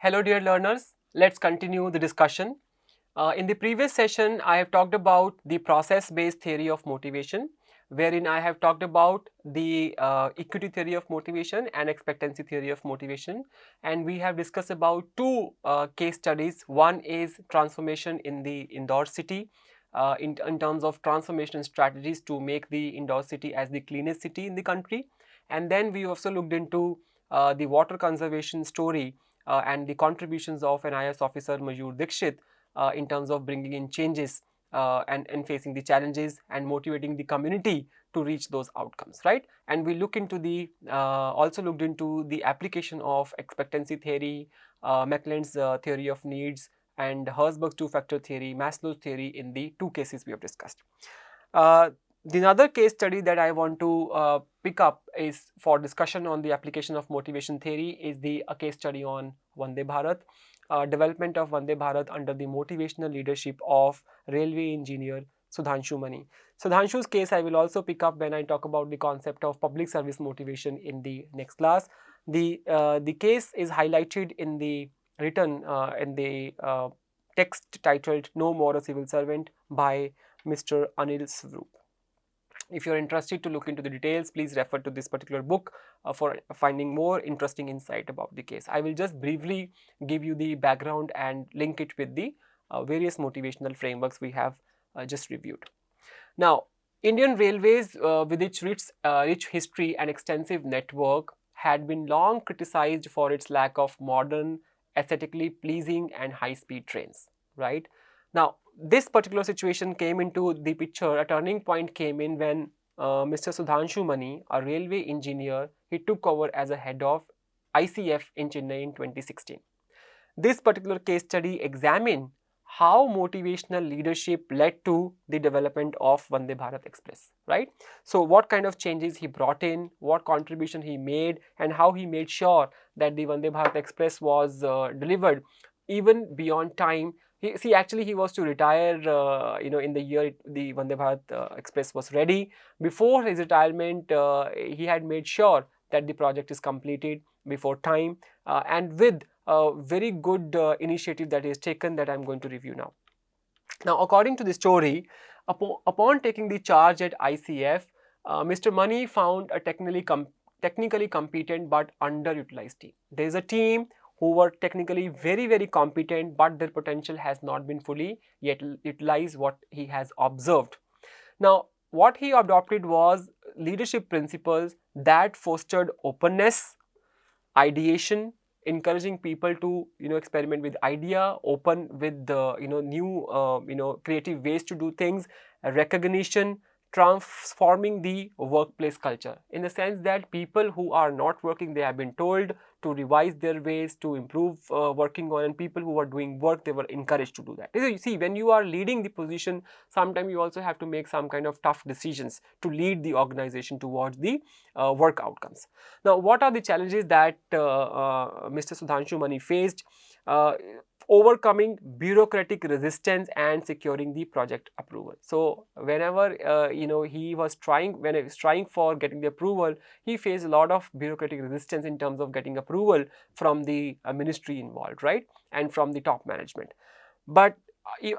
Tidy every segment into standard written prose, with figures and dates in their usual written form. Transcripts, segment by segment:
Hello dear learners, let's continue the discussion. In the previous session, I have talked about the process-based theory of motivation, wherein I have talked about the equity theory of motivation and expectancy theory of motivation. And we have discussed about two case studies. One is transformation in the Indore city, in terms of transformation strategies to make the Indore city as the cleanest city in the country. And then we also looked into the water conservation story and the contributions of an IAS officer, Mayur Dikshit, in terms of bringing in changes and facing the challenges and motivating the community to reach those outcomes, right? And we look into the also looked into the application of expectancy theory, Macklin's theory of needs, and Herzberg's two-factor theory, Maslow's theory in the two cases we have discussed. The other case study that I want to pick up is for discussion on the application of motivation theory is a case study on Vande Bharat, development of Vande Bharat under the motivational leadership of railway engineer Sudhanshu Mani. Sudhanshu's case I will also pick up when I talk about the concept of public service motivation in the next class. The case is highlighted in the written in the text titled "No More a Civil Servant" by Mr. Anil Swarup. If you are interested to look into the details, please refer to this particular book for finding more interesting insight about the case. I will just briefly give you the background and link it with the various motivational frameworks we have just reviewed. Now, Indian Railways, with its rich history and extensive network, had been long criticized for its lack of modern, aesthetically pleasing and high-speed trains, right? Now, this particular situation came into the picture, a turning point came in when Mr. Sudhanshu Mani, a railway engineer, he took over as a head of ICF in Chennai in 2016. This particular case study examined how motivational leadership led to the development of Vande Bharat Express, right? So, what kind of changes he brought in, what contribution he made, and how he made sure that the Vande Bharat Express was delivered even beyond time. He was to retire, in the year the Vande Bharat Express was ready. Before his retirement, he had made sure that the project is completed before time and with a very good initiative that is taken that I am going to review now. Now, according to the story, upon taking the charge at ICF, Mr. Mani found a technically competent but underutilized team. There is a team who were technically very competent, but their potential has not been fully yet utilized what he has observed. Now, what he adopted was leadership principles that fostered openness, ideation, encouraging people to experiment with idea, open with the new creative ways to do things, recognition, transforming the workplace culture, in the sense that people who are not working, they have been told to revise their ways, to improve working on, and people who are doing work, they were encouraged to do that. You see, when you are leading the position, sometimes you also have to make some kind of tough decisions to lead the organization towards the work outcomes. Now, what are the challenges that Mr. Sudhanshu Mani faced? Overcoming bureaucratic resistance and securing the project approval. So, whenever he was trying for getting the approval, he faced a lot of bureaucratic resistance in terms of getting approval from the ministry involved, right, and from the top management. But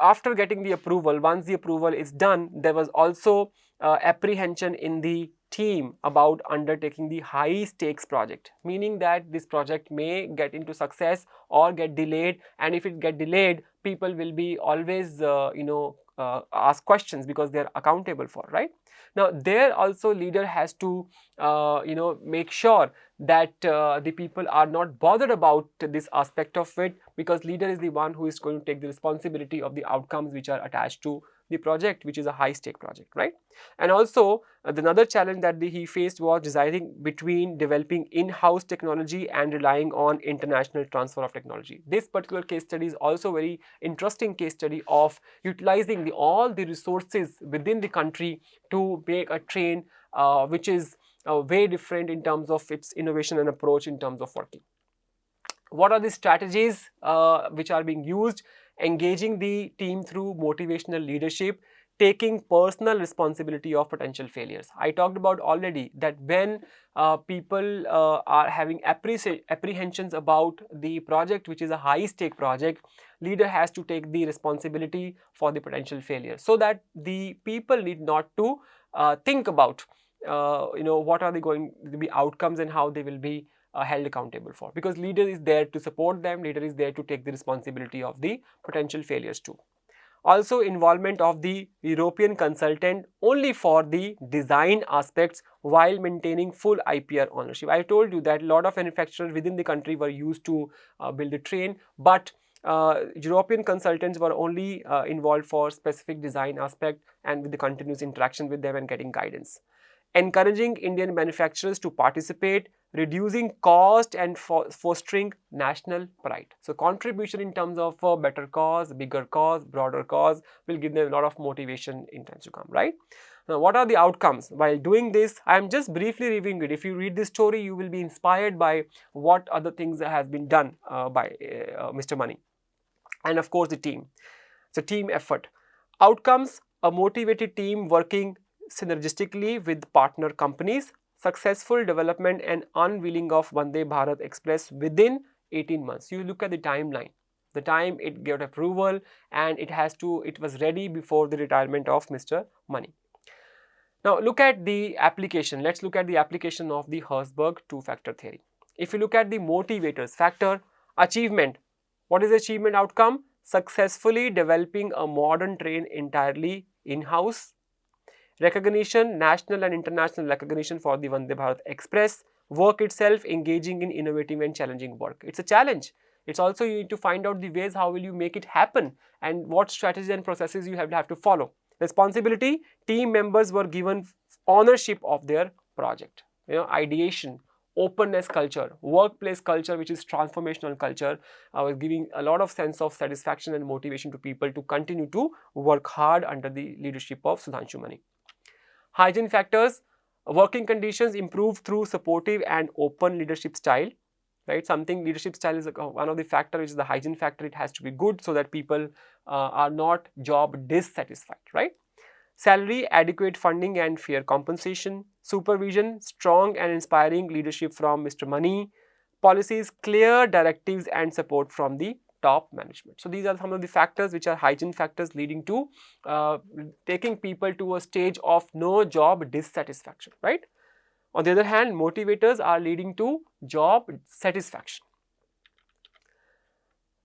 after getting the approval, once the approval is done, there was also apprehension in the team about undertaking the high stakes project, meaning that this project may get into success or get delayed, and if it get delayed, people will be always ask questions because they are accountable for, right? Now, there also leader has to make sure that the people are not bothered about this aspect of it, because leader is the one who is going to take the responsibility of the outcomes which are attached to the project, which is a high stake project, right? And also another challenge that he faced was deciding between developing in-house technology and relying on international transfer of technology. This particular case study is also very interesting case study of utilizing all the resources within the country to make a train which is way different in terms of its innovation and approach in terms of working. What are the strategies which are being used? Engaging the team through motivational leadership, taking personal responsibility of potential failures. I talked about already that when people are having apprehensions about the project, which is a high stake project, leader has to take the responsibility for the potential failure, so that the people need not to think about what are they going to be outcomes and how they will be held accountable for, because leader is there to support them, leader is there to take the responsibility of the potential failures too. Also, involvement of the European consultant only for the design aspects while maintaining full IPR ownership. I told you that a lot of manufacturers within the country were used to build a train, but European consultants were only involved for specific design aspect and with the continuous interaction with them and getting guidance. Encouraging Indian manufacturers to participate, reducing cost and fostering national pride. So contribution in terms of better cause, bigger cause, broader cause will give them a lot of motivation in times to come, right? Now, what are the outcomes? While doing this, I am just briefly reviewing it. If you read this story, you will be inspired by what other things that has been done by Mr. Money. And of course, the team. It's a team effort. Outcomes: a motivated team working synergistically with partner companies, successful development and unveiling of Vande Bharat Express within 18 months. You look at the timeline, the time it got approval, and it was ready before the retirement of Mr. Money. Now look at the application. Let's look at the application of the Herzberg two-factor theory. If you look at the motivators factor, achievement. What is the achievement outcome? Successfully developing a modern train entirely in-house. Recognition, national and international recognition for the Vande Bharat Express. Work itself, engaging in innovative and challenging work. It's a challenge. It's also you need to find out the ways how will you make it happen and what strategies and processes you have to follow. Responsibility, team members were given ownership of their project. Ideation, openness culture, workplace culture, which is transformational culture, was giving a lot of sense of satisfaction and motivation to people to continue to work hard under the leadership of Sudhanshu Mani. Hygiene factors, working conditions improved through supportive and open leadership style, right? Leadership style is one of the factors, which is the hygiene factor. It has to be good so that people are not job dissatisfied, right? Salary, adequate funding and fair compensation. Supervision, strong and inspiring leadership from Mr. Money. Policies, clear directives and support from the top management. So these are some of the factors which are hygiene factors leading to taking people to a stage of no job dissatisfaction, right? On the other hand, motivators are leading to job satisfaction.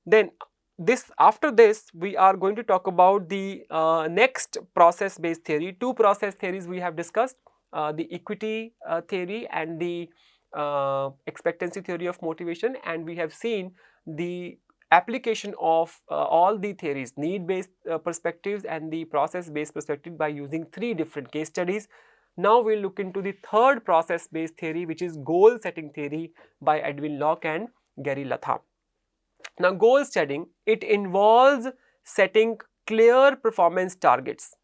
Then after this, we are going to talk about the next process-based theory. Two process theories we have discussed, the equity theory and the expectancy theory of motivation, and we have seen the application of all the theories, need-based perspectives and the process-based perspective by using 3 different case studies. Now we will look into the third process-based theory, which is goal-setting theory by Edwin Locke and Gary Latham. Now, goal setting, it involves setting clear performance targets.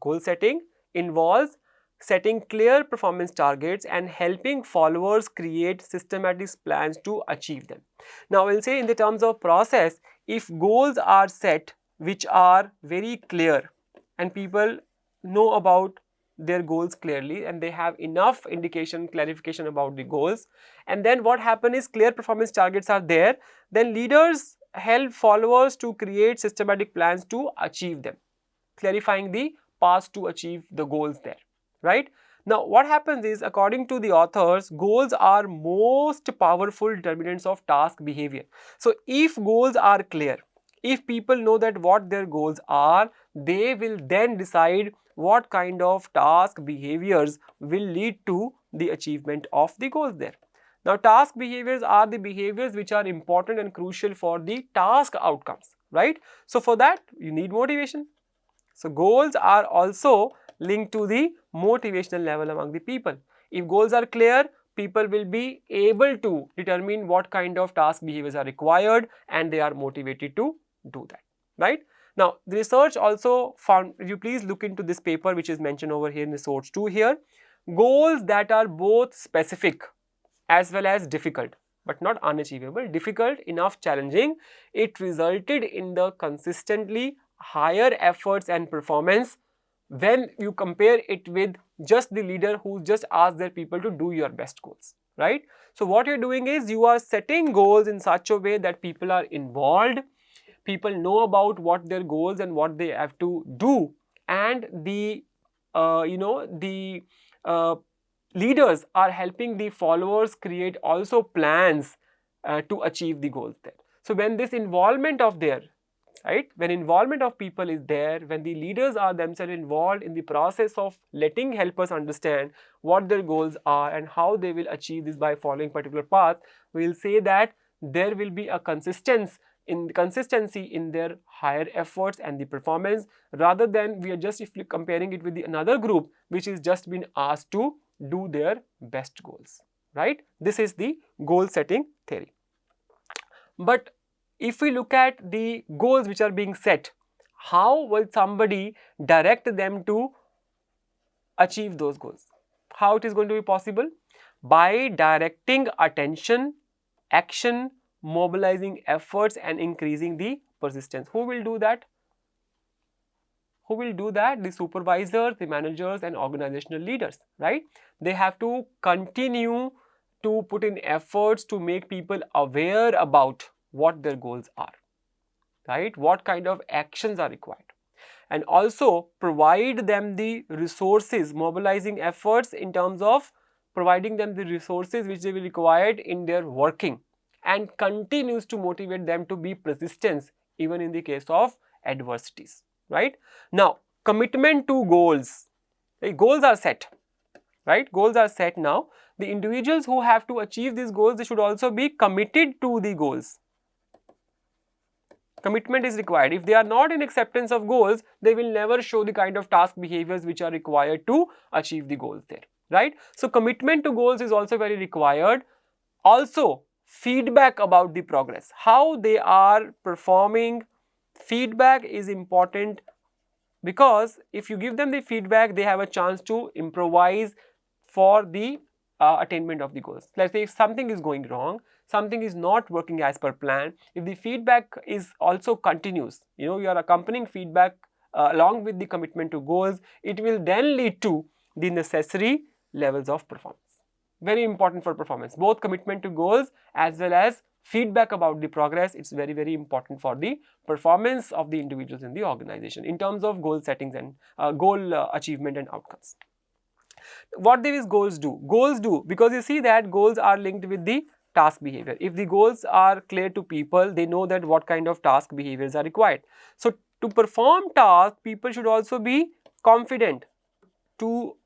Goal setting involves setting clear performance targets and helping followers create systematic plans to achieve them. Now, I will say in the terms of process, if goals are set which are very clear and people know about their goals clearly and they have enough clarification about the goals, and then what happens is clear performance targets are there, then leaders help followers to create systematic plans to achieve them, clarifying the path to achieve the goals there, right? Now, what happens is, according to the authors, goals are most powerful determinants of task behavior. So, if goals are clear, if people know that what their goals are, they will then decide what kind of task behaviors will lead to the achievement of the goals there. Now, task behaviors are the behaviors which are important and crucial for the task outcomes, right? So, for that you need motivation. So, goals are also linked to the motivational level among the people. If goals are clear, people will be able to determine what kind of task behaviors are required and they are motivated to do that, right? Now, the research also found, you please look into this paper which is mentioned over here in the source 2 here, goals that are both specific as well as difficult but not unachievable, difficult enough challenging, it resulted in the consistently higher efforts and performance when you compare it with just the leader who just asks their people to do your best goals, right? So what you're doing is you are setting goals in such a way that people are involved, people know about what their goals and what they have to do, and the the leaders are helping the followers create also plans to achieve the goals there. So when this involvement of their, right, when involvement of people is there, when the leaders are themselves involved in the process of letting helpers understand what their goals are and how they will achieve this by following particular path, we will say that there will be a consistency in their higher efforts and the performance, rather than we are just if comparing it with the another group which is just been asked to do their best goals, right? This is the goal setting theory. But if we look at the goals which are being set, how will somebody direct them to achieve those goals? How it is going to be possible? By directing attention, action, mobilizing efforts and increasing the persistence. Who will do that? Who will do that? The supervisors, the managers and organizational leaders, right? They have to continue to put in efforts to make people aware about what their goals are, right? What kind of actions are required, and also provide them the resources, mobilizing efforts in terms of providing them the resources which they will require in their working, and continues to motivate them to be persistent even in the case of adversities, right? Now, commitment to goals. The goals are set, right? Goals are set now. The individuals who have to achieve these goals, they should also be committed to the goals. Commitment is required. If they are not in acceptance of goals, they will never show the kind of task behaviors which are required to achieve the goals there, right? So commitment to goals is also very required. Also, feedback about the progress, how they are performing. Feedback is important, because if you give them the feedback, they have a chance to improvise for the attainment of the goals. Let's say if something is going wrong, something is not working as per plan, if the feedback is also continuous, you are accompanying feedback along with the commitment to goals, it will then lead to the necessary levels of performance. Very important for performance, both commitment to goals as well as feedback about the progress. It's very, very important for the performance of the individuals in the organization in terms of goal settings and goal achievement and outcomes. What these goals do? Goals do, because you see that goals are linked with the task behavior. If the goals are clear to people, they know that what kind of task behaviors are required. So to perform tasks, people should also be confident to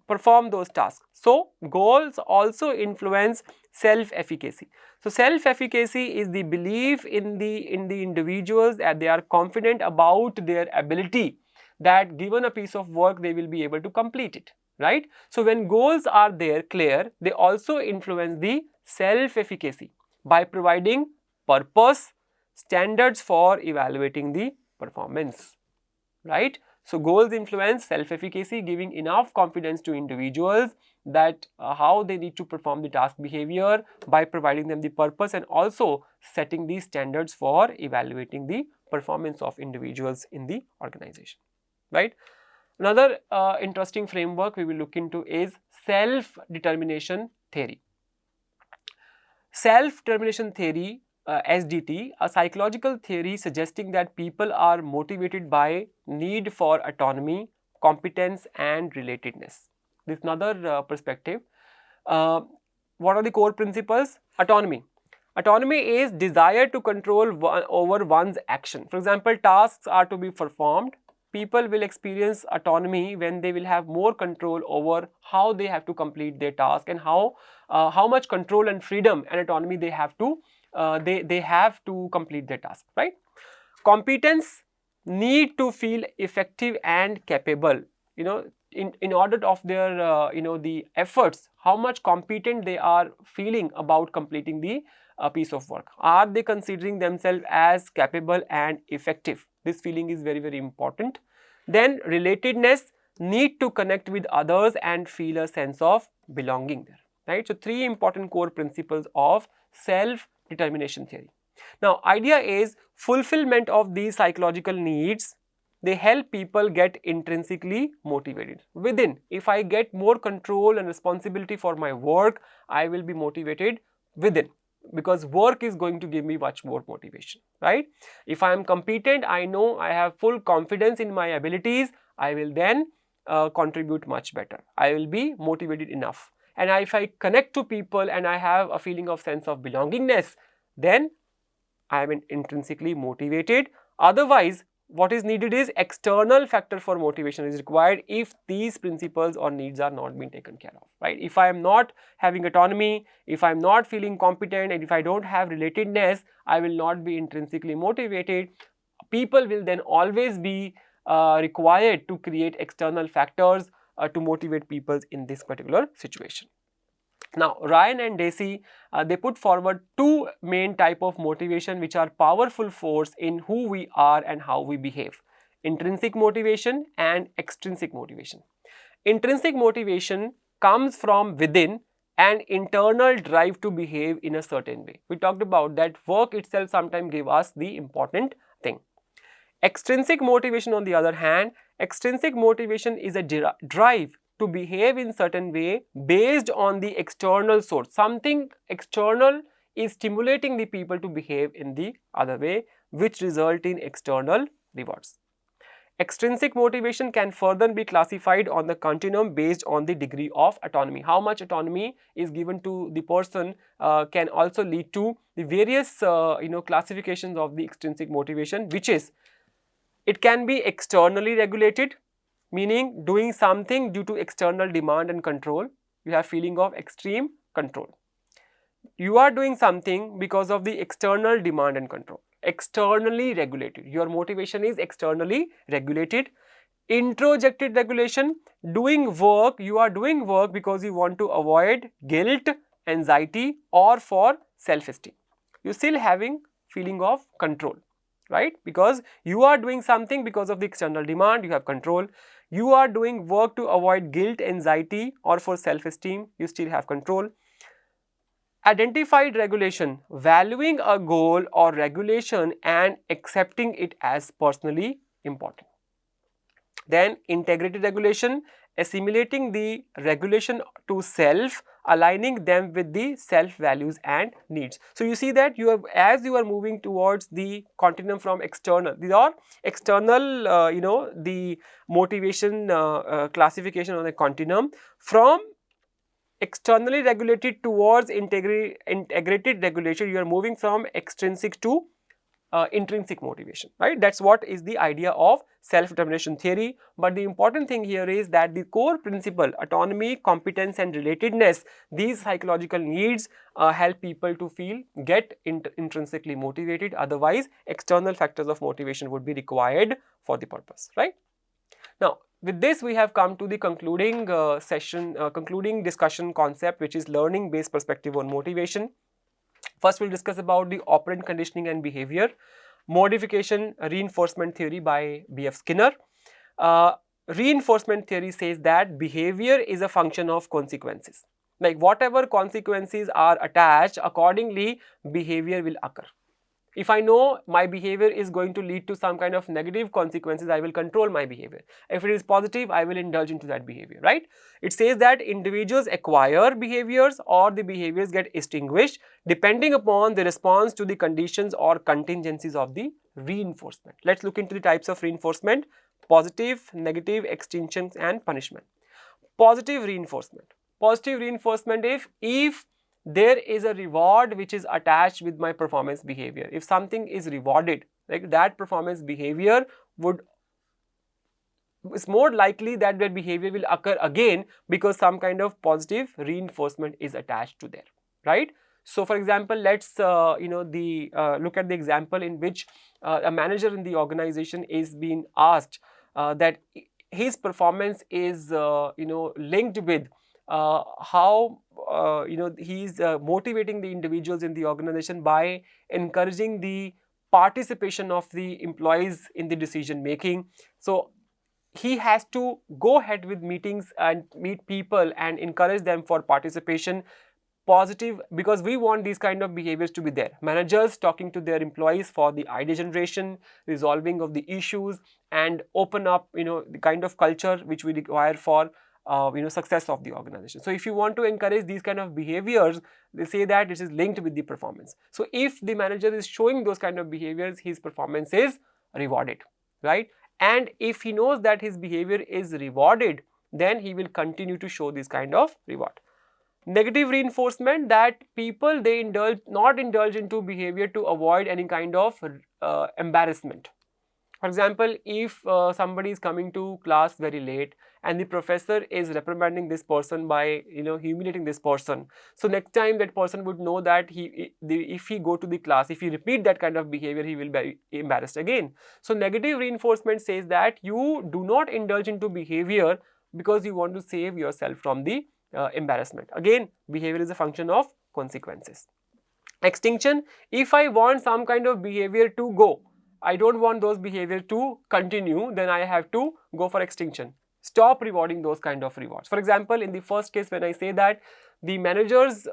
perform those tasks. So goals also influence self-efficacy. So self-efficacy is the belief in the individuals that they are confident about their ability, that given a piece of work they will be able to complete it, right? So when goals are there clear, they also influence the self-efficacy by providing purpose, standards for evaluating the performance, right? So goals influence self-efficacy, giving enough confidence to individuals that how they need to perform the task behavior by providing them the purpose and also setting the standards for evaluating the performance of individuals in the organization, right? Another interesting framework we will look into is self-determination theory. Self-determination theory, SDT, a psychological theory suggesting that people are motivated by need for autonomy, competence and relatedness. This is another perspective. What are the core principles? Autonomy. Autonomy is desire to control over one's action. For example, tasks are to be performed. People will experience autonomy when they will have more control over how they have to complete their task and how much control and freedom and autonomy they have to complete their task, right? Competence, need to feel effective and capable, in order of their the efforts, how much competent they are feeling about completing the piece of work. Are they considering themselves as capable and effective? This feeling is very, very important. Then relatedness, need to connect with others and feel a sense of belonging there, right? So three important core principles of self-determination theory. Now, idea is fulfillment of these psychological needs, they help people get intrinsically motivated. Within, if I get more control and responsibility for my work, I will be motivated within, because work is going to give me much more motivation, right? If I am competent, I know I have full confidence in my abilities, I will then contribute much better. I will be motivated enough. And if I connect to people and I have a feeling of sense of belongingness, then I am intrinsically motivated. Otherwise, what is needed is external factor for motivation is required if these principles or needs are not being taken care of, right? If I am not having autonomy, if I am not feeling competent, and if I don't have relatedness, I will not be intrinsically motivated. People will then always be required to create external factors to motivate people in this particular situation. Now, Ryan and Dacey, they put forward two main type of motivation which are powerful force in who we are and how we behave. Intrinsic motivation and extrinsic motivation. Intrinsic motivation comes from within and internal drive to behave in a certain way. We talked about that work itself sometimes gives us the important thing. Extrinsic motivation, on the other hand, extrinsic motivation is a drive to behave in certain way based on the external source. Something external is stimulating the people to behave in the other way, which result in external rewards. Extrinsic motivation can further be classified on the continuum based on the degree of autonomy. How much autonomy is given to the person can also lead to the various classifications of the extrinsic motivation, which is, it can be externally regulated, meaning doing something due to external demand and control. You have feeling of extreme control. You are doing something because of the external demand and control. Externally regulated. Your motivation is externally regulated. Introjected regulation, doing work, you are doing work because you want to avoid guilt, anxiety, or for self-esteem. You are still having feeling of control, right? Because you are doing something because of the external demand, you have control. You are doing work to avoid guilt, anxiety, or for self-esteem, you still have control. Identified regulation, valuing a goal or regulation and accepting it as personally important. Then integrated regulation, assimilating the regulation to self, aligning them with the self values and needs. So you see that you have, as you are moving towards the continuum from external, these are external the motivation classification on the continuum, from externally regulated towards integrated regulation, you are moving from extrinsic to intrinsic motivation, right? That's what is the idea of self-determination theory. But the important thing here is that the core principle, autonomy, competence and relatedness, these psychological needs help people to get intrinsically motivated. Otherwise, external factors of motivation would be required for the purpose, right? Now, with this, we have come to the concluding concluding discussion concept, which is learning based perspective on motivation. First, we'll discuss about the operant conditioning and behavior, modification reinforcement theory by B.F. Skinner. Reinforcement theory says that behavior is a function of consequences. Like whatever consequences are attached, accordingly behavior will occur. If I know my behavior is going to lead to some kind of negative consequences, I will control my behavior. If it is positive, I will indulge into that behavior, right? It says that individuals acquire behaviors or the behaviors get extinguished depending upon the response to the conditions or contingencies of the reinforcement. Let's look into the types of reinforcement: positive, negative, extinction and punishment. Positive reinforcement. Positive reinforcement, if there is a reward which is attached with my performance behavior. If something is rewarded, like that performance behavior it's more likely that that behavior will occur again because some kind of positive reinforcement is attached to there, right? So, for example, let's look at the example in which a manager in the organization is being asked that his performance is linked with how he is motivating the individuals in the organization by encouraging the participation of the employees in the decision making. So he has to go ahead with meetings and meet people and encourage them for participation. positive, because we want these kind of behaviors to be there. Managers talking to their employees for the idea generation, resolving of the issues, and open up, the kind of culture which we require for success of the organization. So if you want to encourage these kind of behaviors, they say that it is linked with the performance. So if the manager is showing those kind of behaviors, his performance is rewarded, right? And if he knows that his behavior is rewarded, then he will continue to show this kind of reward. Negative reinforcement, that people, they not indulge into behavior to avoid any kind of embarrassment. For example, if somebody is coming to class very late and the professor is reprimanding this person by humiliating this person, so next time that person would know that if he go to the class, if he repeat that kind of behavior, he will be embarrassed again. So negative reinforcement says that you do not indulge into behavior because you want to save yourself from the embarrassment. Again, behavior is a function of consequences. Extinction, if I want some kind of behavior to go, I don't want those behavior to continue, then I have to go for extinction. Stop rewarding those kind of rewards. For example, in the first case, when I say that the manager's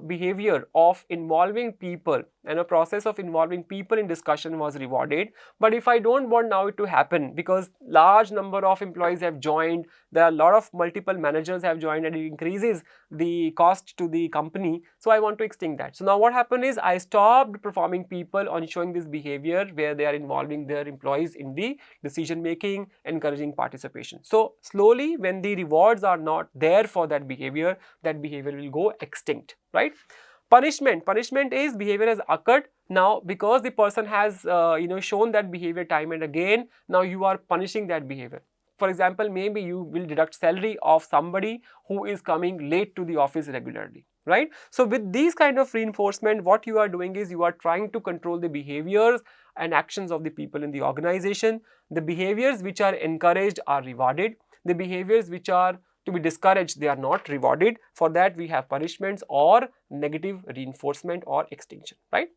behavior of involving people and a process of involving people in discussion was rewarded, but if I don't want now it to happen because large number of employees have joined, there are a lot of multiple managers have joined and it increases the cost to the company, so I want to extinct that. So now what happened is I stopped performing people on showing this behavior where they are involving their employees in the decision making, encouraging participation. So slowly, when the rewards are not there for that behavior will go extinct, right? Punishment is behavior has occurred. Now because the person has shown that behavior time and again, now you are punishing that behavior. For example, maybe you will deduct salary of somebody who is coming late to the office regularly, right? So with these kind of reinforcement, what you are doing is you are trying to control the behaviors and actions of the people in the organization. The behaviors which are encouraged are rewarded. The behaviors which are to be discouraged, they are not rewarded. For that we have punishments or negative reinforcement or extinction, right?